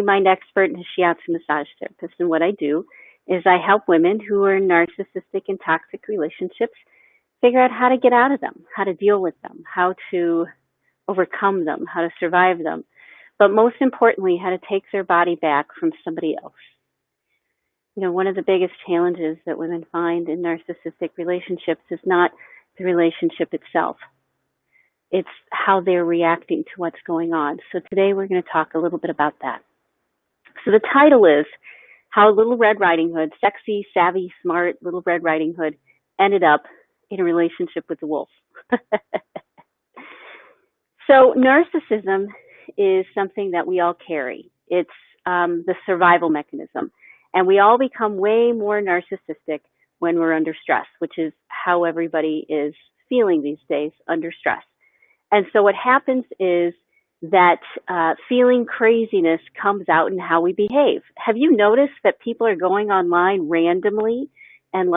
mind expert and a shiatsu massage therapist. And what I do is I help women who are in narcissistic and toxic relationships figure out how to get out of them, how to deal with them, how to overcome them, how to survive them, but most importantly, how to take their body back from somebody else. You know, one of the biggest challenges that women find in narcissistic relationships is not the relationship itself. It's how they're reacting to what's going on. So today we're going to talk a little bit about that. So the title is How Little Red Riding Hood, Sexy, Savvy, Smart Little Red Riding Hood Ended Up in a Relationship with the Wolf. So narcissism is something that we all carry. It's the survival mechanism. And we all become way more narcissistic when we're under stress, which is how everybody is feeling these days, under stress. And so what happens is that feeling craziness comes out in how we behave. Have you noticed that people are going online randomly and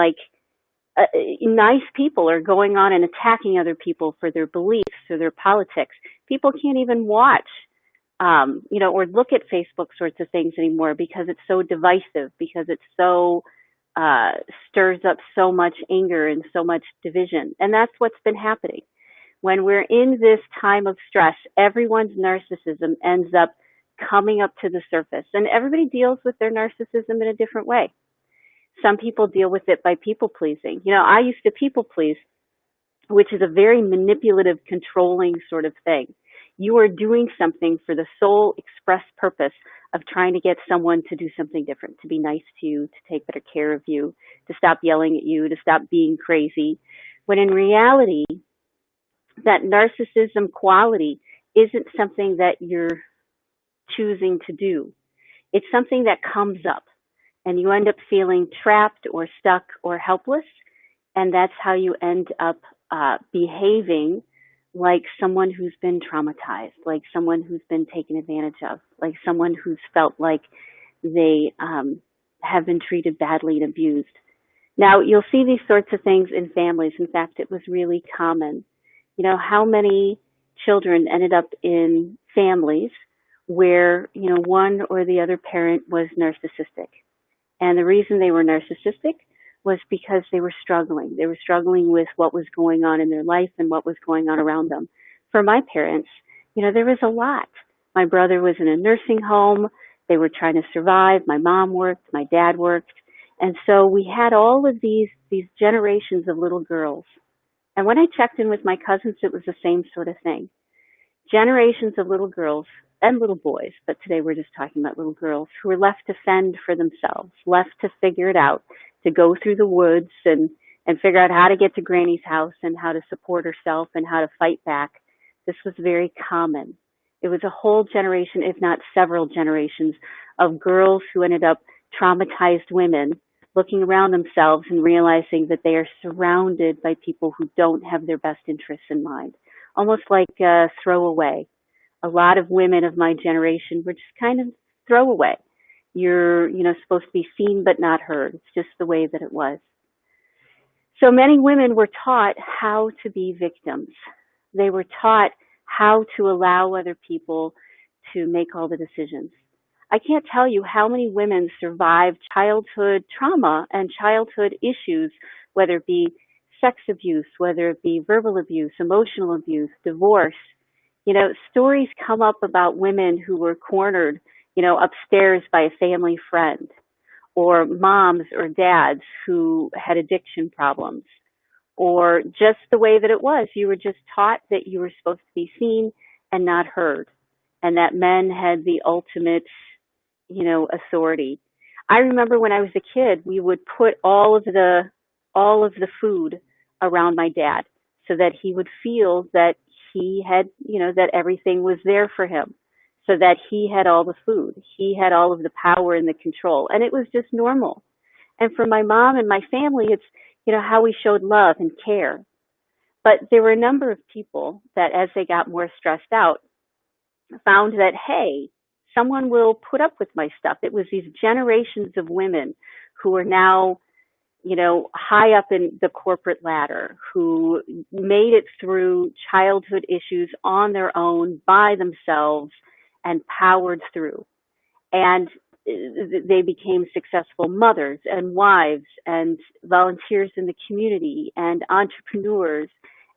nice people are going on and attacking other people for their beliefs or their politics? People can't even watch, or look at Facebook sorts of things anymore because it's so divisive, because it's so stirs up so much anger and so much division. And that's what's been happening. When we're in this time of stress, everyone's narcissism ends up coming up to the surface. And everybody deals with their narcissism in a different way. Some people deal with it by people pleasing. You know, I used to people please, which is a very manipulative, controlling sort of thing. You are doing something for the sole express purpose of trying to get someone to do something different, to be nice to you, to take better care of you, to stop yelling at you, to stop being crazy. When in reality, that narcissism quality isn't something that you're choosing to do. It's something that comes up, and you end up feeling trapped or stuck or helpless, and that's how you end up behaving like someone who's been traumatized, like someone who's been taken advantage of, like someone who's felt like they have been treated badly and abused. Now, you'll see these sorts of things in families. In fact, it was really common. You know, how many children ended up in families where, one or the other parent was narcissistic. And the reason they were narcissistic was because they were struggling. They were struggling with what was going on in their life and what was going on around them. For my parents, there was a lot. My brother was in a nursing home. They were trying to survive. My mom worked. My dad worked. And so we had all of these generations of little girls. And when I checked in with my cousins, it was the same sort of thing. Generations of little girls and little boys, but today we're just talking about little girls who were left to fend for themselves, left to figure it out, to go through the woods and figure out how to get to Granny's house and how to support herself and how to fight back. This was very common. It was a whole generation, if not several generations, of girls who ended up traumatized women looking around themselves and realizing that they are surrounded by people who don't have their best interests in mind, almost like throwaway. A lot of women of my generation were just kind of throwaway. You're, supposed to be seen but not heard. It's just the way that it was. So many women were taught how to be victims. They were taught how to allow other people to make all the decisions. I can't tell you how many women survived childhood trauma and childhood issues, whether it be sex abuse, whether it be verbal abuse, emotional abuse, divorce. Stories come up about women who were cornered, upstairs by a family friend, or moms or dads who had addiction problems, or just the way that it was. You were just taught that you were supposed to be seen and not heard, and that men had the ultimate authority. I remember when I was a kid, we would put all of the food around my dad so that he would feel that he had, that everything was there for him, so that he had all the food. He had all of the power and the control, and it was just normal. And for my mom and my family, it's, how we showed love and care. But there were a number of people that, as they got more stressed out, found that, hey, someone will put up with my stuff. It was these generations of women who are now, high up in the corporate ladder, who made it through childhood issues on their own, by themselves, and powered through. And they became successful mothers and wives and volunteers in the community and entrepreneurs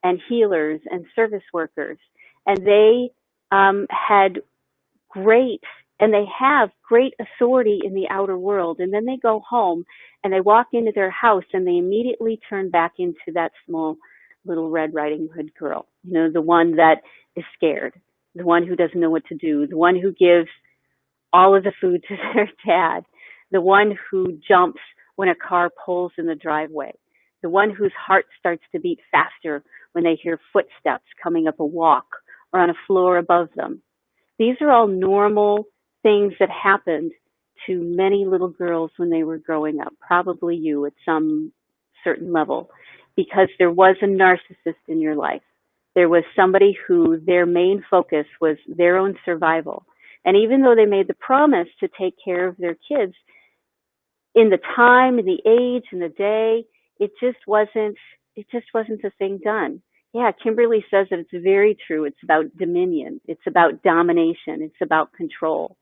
and healers and service workers. And they had great, and they have great authority in the outer world. And then they go home and they walk into their house and they immediately turn back into that small little Red Riding Hood girl, the one that is scared, the one who doesn't know what to do, the one who gives all of the food to their dad, the one who jumps when a car pulls in the driveway, the one whose heart starts to beat faster when they hear footsteps coming up a walk or on a floor above them. These are all normal things that happened to many little girls when they were growing up, probably you at some certain level, because there was a narcissist in your life. There was somebody who their main focus was their own survival. And even though they made the promise to take care of their kids in the time and the age and the day, it just wasn't the thing done. Yeah, Kimberly says that it's very true. It's about dominion. It's about domination. It's about control.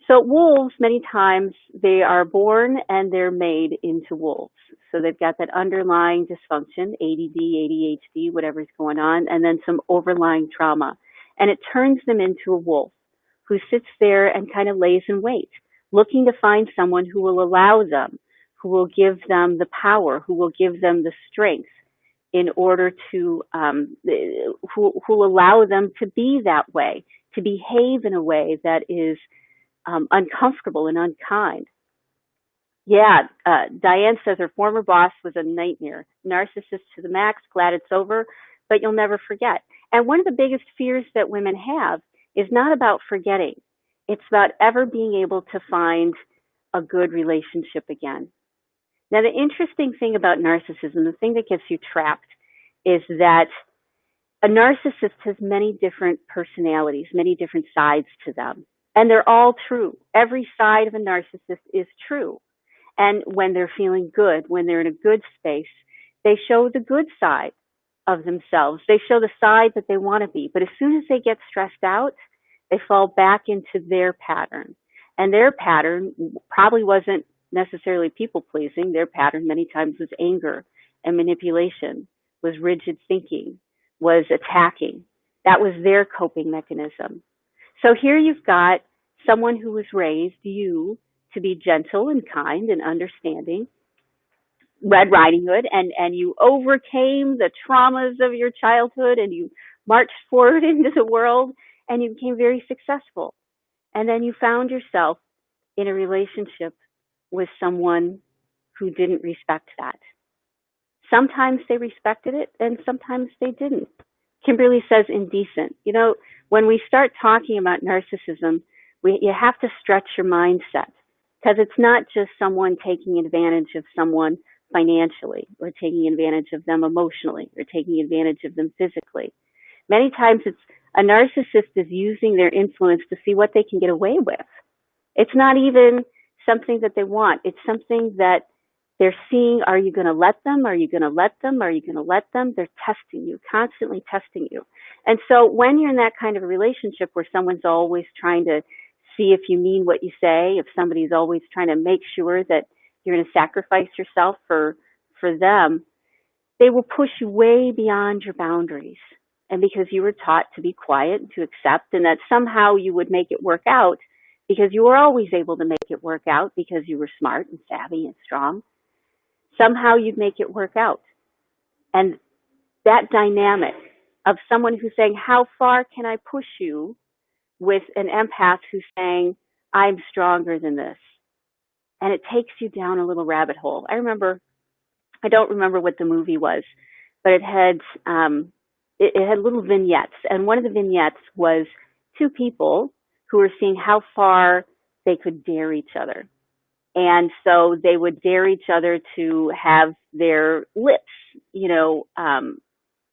So wolves, many times, they are born and they're made into wolves. So they've got that underlying dysfunction, ADD, ADHD, whatever's going on, and then some overlying trauma. And it turns them into a wolf who sits there and kind of lays in wait, looking to find someone who will allow them, who will give them the power, who will give them the strength in order to, who will allow them to be that way, to behave in a way that is uncomfortable and unkind. Yeah, Diane says her former boss was a nightmare. Narcissist to the max, glad it's over, but you'll never forget. And one of the biggest fears that women have is not about forgetting. It's about ever being able to find a good relationship again. Now, the interesting thing about narcissism, the thing that gets you trapped, is that a narcissist has many different personalities, many different sides to them. And they're all true. Every side of a narcissist is true. And when they're feeling good, when they're in a good space, they show the good side of themselves. They show the side that they want to be. But as soon as they get stressed out, they fall back into their pattern. And their pattern probably wasn't necessarily people pleasing. Their pattern many times was anger and manipulation, was rigid thinking, was attacking. That was their coping mechanism. So here you've got someone who was raised, you, to be gentle and kind and understanding, Red Riding Hood, and you overcame the traumas of your childhood and you marched forward into the world and you became very successful. And then you found yourself in a relationship with someone who didn't respect that. Sometimes they respected it and sometimes they didn't. Kimberly says indecent. When we start talking about narcissism, you have to stretch your mindset, because it's not just someone taking advantage of someone financially or taking advantage of them emotionally or taking advantage of them physically. Many times it's a narcissist is using their influence to see what they can get away with. It's not even something that they want. It's something that they're seeing. Are you going to let them? Are you going to let them? Are you going to let them? They're testing you, constantly testing you. And so when you're in that kind of a relationship where someone's always trying to see if you mean what you say, if somebody's always trying to make sure that you're going to sacrifice yourself for them, they will push you way beyond your boundaries. And because you were taught to be quiet and to accept, and that somehow you would make it work out because you were always able to make it work out because you were smart and savvy and strong, somehow you'd make it work out. And that dynamic of someone who's saying, how far can I push you, with an empath who's saying, I'm stronger than this. And it takes you down a little rabbit hole. I don't remember what the movie was, but it had little vignettes. And one of the vignettes was two people who were seeing how far they could dare each other. And so they would dare each other to have their lips,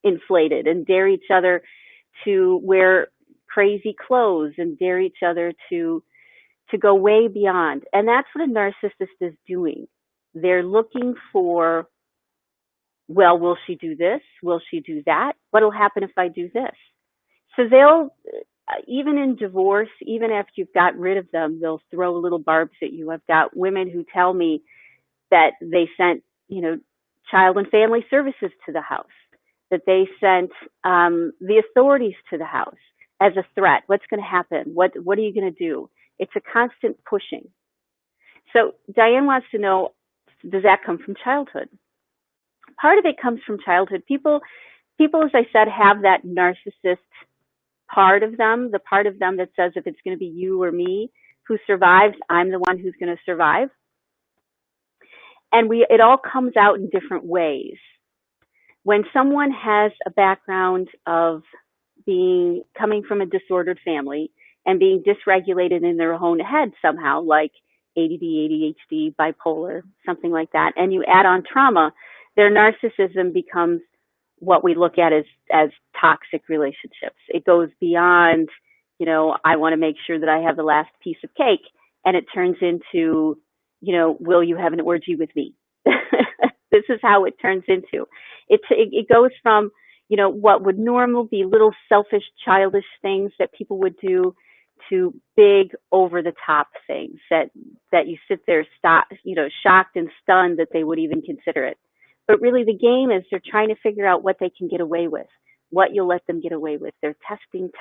inflated, and dare each other to wear crazy clothes, and dare each other to go way beyond. And that's what a narcissist is doing. They're looking for, well, will she do this? Will she do that? What'll happen if I do this? So they'll even in divorce, even after you've got rid of them, they'll throw little barbs at you. I've got women who tell me that they sent, child and family services to the house, that they sent the authorities to the house as a threat. What's going to happen? What are you going to do? It's a constant pushing. So Diane wants to know, does that come from childhood? Part of it comes from childhood. People, as I said, have that narcissist part of them, the part of them that says if it's going to be you or me who survives, I'm the one who's going to survive. And it all comes out in different ways. When someone has a background of coming from a disordered family and being dysregulated in their own head somehow, like ADD, ADHD, bipolar, something like that, and you add on trauma, their narcissism becomes what we look at as toxic relationships. It goes beyond, I want to make sure that I have the last piece of cake, and it turns into, will you have an orgy with me? This is how it turns into. It goes from, what would normally be little selfish, childish things that people would do to big, over-the-top things that you sit there, shocked and stunned that they would even consider it. But really the game is they're trying to figure out what they can get away with, what you'll let them get away with. They're testing.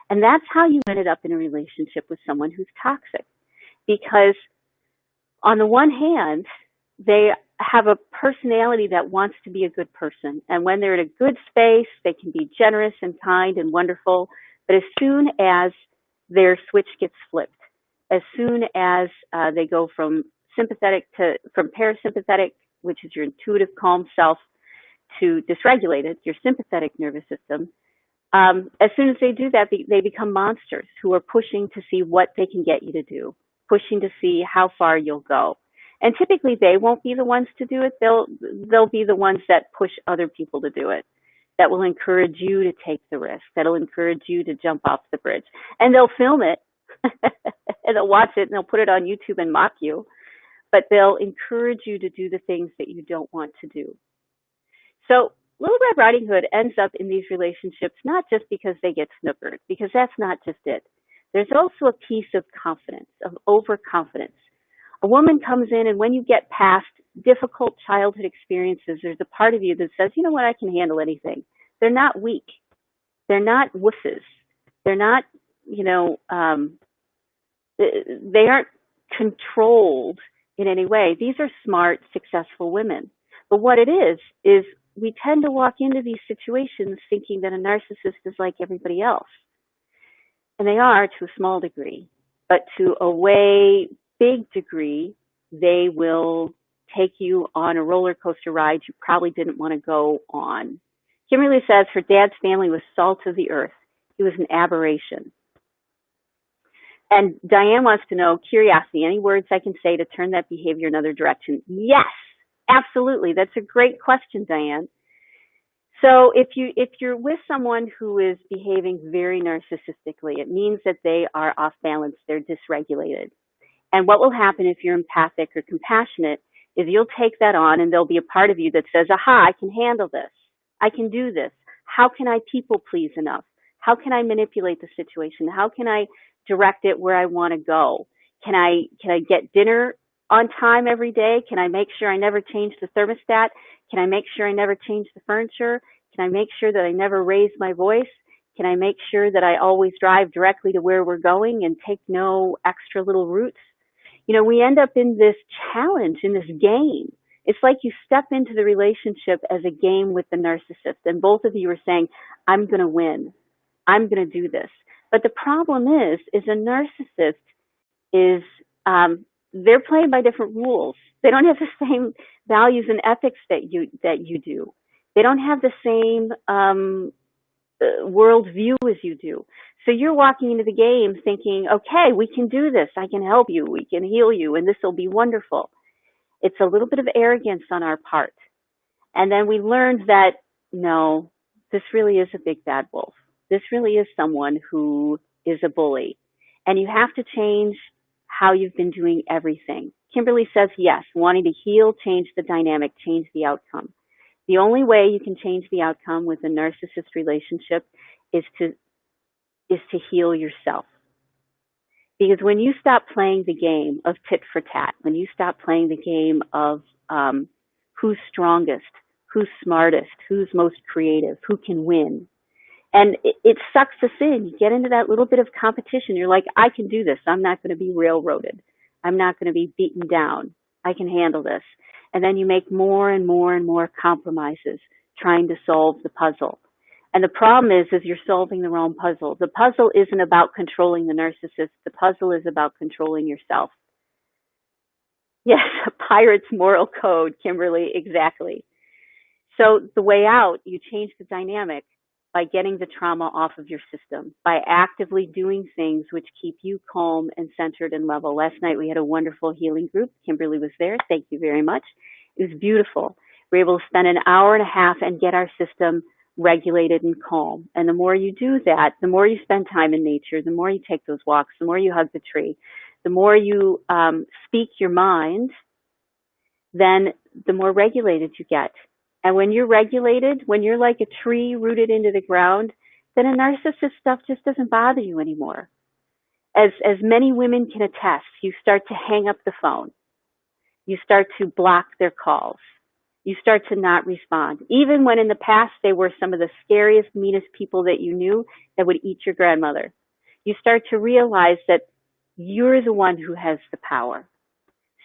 And that's how you ended up in a relationship with someone who's toxic. Because on the one hand, they have a personality that wants to be a good person. And when they're in a good space, they can be generous and kind and wonderful. But as soon as their switch gets flipped, as soon as they go from parasympathetic, which is your intuitive, calm self, to dysregulated, your sympathetic nervous system, as soon as they do that, they become monsters who are pushing to see what they can get you to do, pushing to see how far you'll go. And typically they won't be the ones to do it. They'll be the ones that push other people to do it, that will encourage you to take the risk, that'll encourage you to jump off the bridge. And they'll film it, and they'll watch it, and they'll put it on YouTube and mock you. But they'll encourage you to do the things that you don't want to do. So Little Red Riding Hood ends up in these relationships not just because they get snookered, because that's not just it. There's also a piece of confidence, of overconfidence. A woman comes in, and when you get past difficult childhood experiences, there's a part of you that says, you know what, I can handle anything. They're not weak. They're not wusses. They're not, they aren't controlled in any way. These are smart, successful women. But what it is we tend to walk into these situations thinking that a narcissist is like everybody else. And they are to a small degree. But to a way big degree, they will take you on a roller coaster ride you probably didn't want to go on. Kimberly says her dad's family was salt of the earth. He was an aberration. And Diane wants to know, curiosity, any words I can say to turn that behavior another direction? Yes, absolutely. That's a great question, Diane. So if you're with someone who is behaving very narcissistically, it means that they are off balance, they're dysregulated. And what will happen if you're empathic or compassionate is you'll take that on, and there'll be a part of you that says, aha, I can handle this. I can do this. How can I people please enough? How can I manipulate the situation? How can I direct it where I want to go? Can I get dinner on time every day? Can I make sure I never change the thermostat? Can I make sure I never change the furniture? Can I make sure that I never raise my voice? Can I make sure that I always drive directly to where we're going and take no extra little routes? We end up in this challenge, in this game. It's like you step into the relationship as a game with the narcissist, and both of you are saying, I'm going to win. I'm going to do this. But the problem is a narcissist is, they're playing by different rules. They don't have the same values and ethics that you do. They don't have the same world view as you do. So you're walking into the game thinking, okay, we can do this. I can help you. We can heal you, and this will be wonderful. It's a little bit of arrogance on our part. And then we learned that, no, this really is a big bad wolf. This really is someone who is a bully. And you have to change how you've been doing everything. Kimberly says, yes, wanting to heal, change the dynamic, change the outcome. The only way you can change the outcome with a narcissist relationship is to is to heal yourself. Because when you stop playing the game of tit for tat, when you stop playing the game of who's strongest, who's smartest, who's most creative, who can win, and it sucks us in. You get into that little bit of competition. You're like, I can do this. I'm not going to be railroaded. I'm not going to be beaten down. I can handle this. And then you make more and more and more compromises trying to solve the puzzle. And the problem is you're solving the wrong puzzle. The puzzle isn't about controlling the narcissist. The puzzle is about controlling yourself. Yes, a pirate's moral code, Kimberly, exactly. So the way out, you change the dynamic by getting the trauma off of your system, by actively doing things which keep you calm and centered and level. Last night we had a wonderful healing group. Kimberly was there. Thank you very much. It was beautiful. We were able to spend an hour and a half and get our system regulated and calm. And the more you do that, the more you spend time in nature, the more you take those walks, the more you hug the tree, the more you speak your mind, then the more regulated you get. And when you're regulated, when you're like a tree rooted into the ground, then a narcissist stuff just doesn't bother you anymore. As many women can attest, you start to hang up the phone. You start to block their calls. You start to not respond. Even when in the past they were some of the scariest, meanest people that you knew that would eat your grandmother. You start to realize that you're the one who has the power.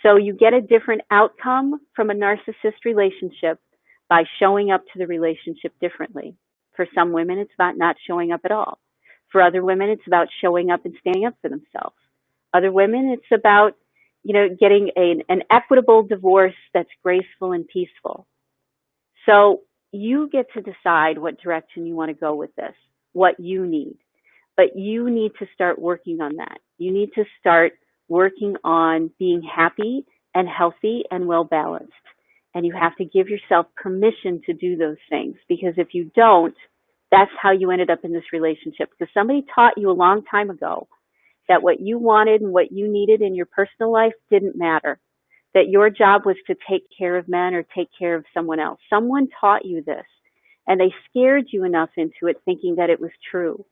So you get a different outcome from a narcissist relationship by showing up to the relationship differently. For some women, it's about not showing up at all. For other women, it's about showing up and standing up for themselves. Other women, it's about, getting an equitable divorce that's graceful and peaceful. So you get to decide what direction you want to go with this, what you need. But you need to start working on that. You need to start working on being happy and healthy and well balanced. And you have to give yourself permission to do those things, because if you don't, that's how you ended up in this relationship. Because somebody taught you a long time ago that what you wanted and what you needed in your personal life didn't matter, that your job was to take care of men or take care of someone else. Someone taught you this, and they scared you enough into it thinking that it was true.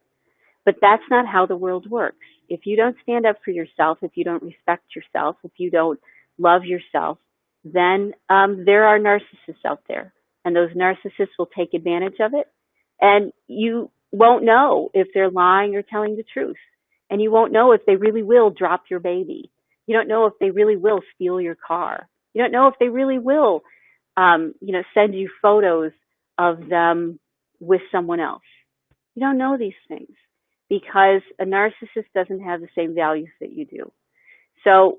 But that's not how the world works. If you don't stand up for yourself, if you don't respect yourself, if you don't love yourself, then there are narcissists out there, and those narcissists will take advantage of it, and you won't know if they're lying or telling the truth, and you won't know if they really will drop your baby. You don't know if they really will steal your car. You don't know if they really will, send you photos of them with someone else. You don't know these things because a narcissist doesn't have the same values that you do. So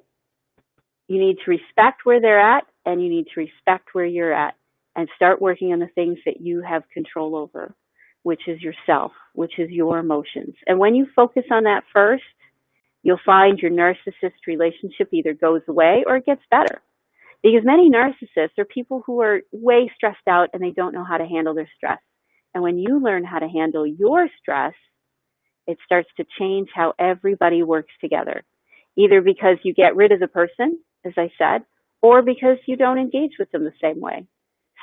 you need to respect where they're at, and you need to respect where you're at, and start working on the things that you have control over, which is yourself, which is your emotions. And when you focus on that first, you'll find your narcissist relationship either goes away or it gets better. Because many narcissists are people who are way stressed out and they don't know how to handle their stress. And when you learn how to handle your stress, it starts to change how everybody works together. Either because you get rid of the person, as I said, or because you don't engage with them the same way.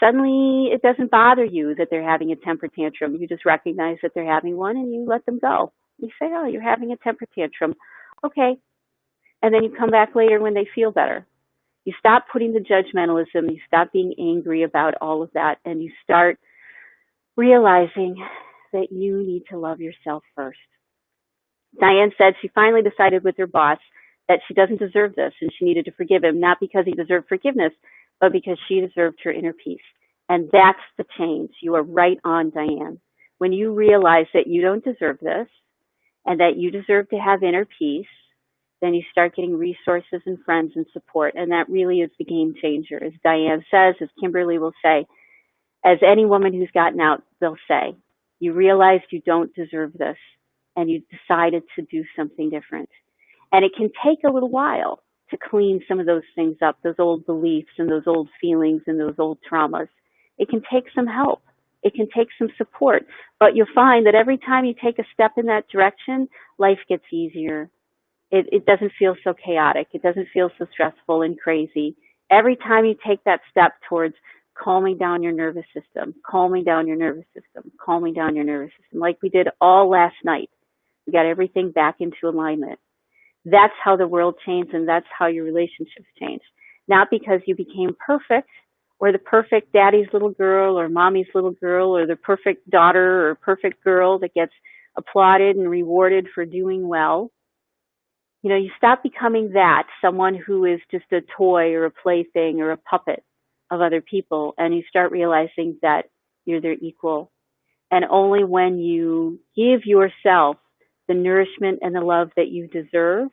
Suddenly, it doesn't bother you that they're having a temper tantrum. You just recognize that they're having one and you let them go. You say, oh, you're having a temper tantrum. Okay. And then you come back later when they feel better. You stop putting the judgmentalism. You stop being angry about all of that. And you start realizing that you need to love yourself first. Diane said she finally decided with her boss that she doesn't deserve this and she needed to forgive him, not because he deserved forgiveness, but because she deserved her inner peace. And that's the change. You are right on, Diane. When you realize that you don't deserve this and that you deserve to have inner peace, then you start getting resources and friends and support. And that really is the game changer. As Diane says, as Kimberly will say, as any woman who's gotten out, they'll say, you realized you don't deserve this and you decided to do something different. And it can take a little while to clean some of those things up, those old beliefs and those old feelings and those old traumas. It can take some help. It can take some support. But you'll find that every time you take a step in that direction, life gets easier. It doesn't feel so chaotic. It doesn't feel so stressful and crazy. Every time you take that step towards calming down your nervous system, calming down your nervous system, calming down your nervous system, like we did all last night. We got everything back into alignment. That's how the world changed, and that's how your relationships changed. Not because you became perfect, or the perfect daddy's little girl or mommy's little girl, or the perfect daughter or perfect girl that gets applauded and rewarded for doing well. You know, you stop becoming that, someone who is just a toy or a plaything or a puppet of other people, and you start realizing that you're their equal. And only when you give yourself the nourishment and the love that you deserve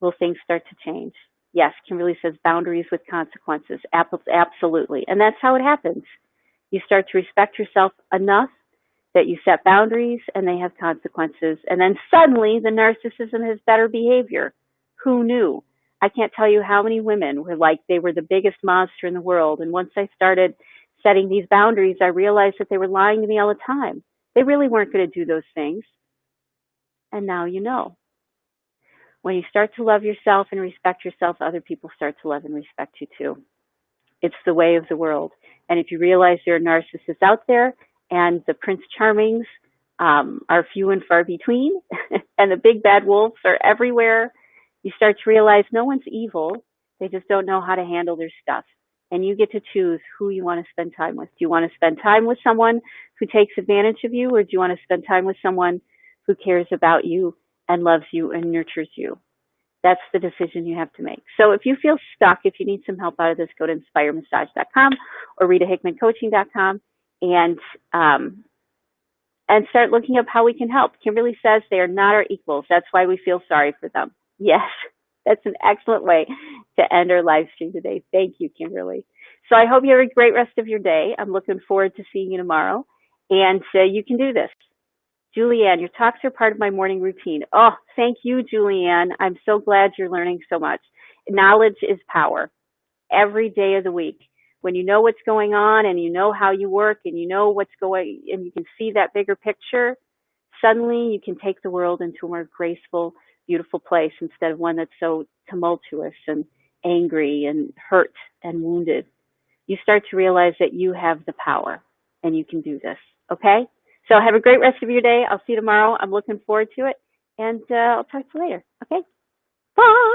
will things start to change. Yes, Kimberly says boundaries with consequences. Absolutely. And that's how it happens. You start to respect yourself enough that you set boundaries and they have consequences. And then suddenly the narcissism has better behavior. Who knew? I can't tell you how many women were like they were the biggest monster in the world. And once I started setting these boundaries, I realized that they were lying to me all the time. They really weren't going to do those things. And now you know. When you start to love yourself and respect yourself, other people start to love and respect you too. It's the way of the world. And if you realize there are narcissists out there and the Prince Charmings are few and far between and the big bad wolves are everywhere, you start to realize no one's evil. They just don't know how to handle their stuff. And you get to choose who you want to spend time with. Do you want to spend time with someone who takes advantage of you, or do you want to spend time with someone who cares about you and loves you and nurtures you? That's the decision you have to make. So if you feel stuck, if you need some help out of this, go to inspiremassage.com or ritahickmancoaching.com and start looking up how we can help. Kimberly says they are not our equals. That's why we feel sorry for them. Yes, that's an excellent way to end our live stream today. Thank you, Kimberly. So I hope you have a great rest of your day. I'm looking forward to seeing you tomorrow. And you can do this. Julianne, your talks are part of my morning routine. Oh, thank you, Julianne. I'm so glad you're learning so much. Knowledge is power every day of the week. When you know what's going on and you know how you work and you know what's going, and you can see that bigger picture, suddenly you can take the world into a more graceful, beautiful place instead of one that's so tumultuous and angry and hurt and wounded. You start to realize that you have the power and you can do this. Okay? So have a great rest of your day. I'll see you tomorrow. I'm looking forward to it. And I'll talk to you later. Okay? Bye.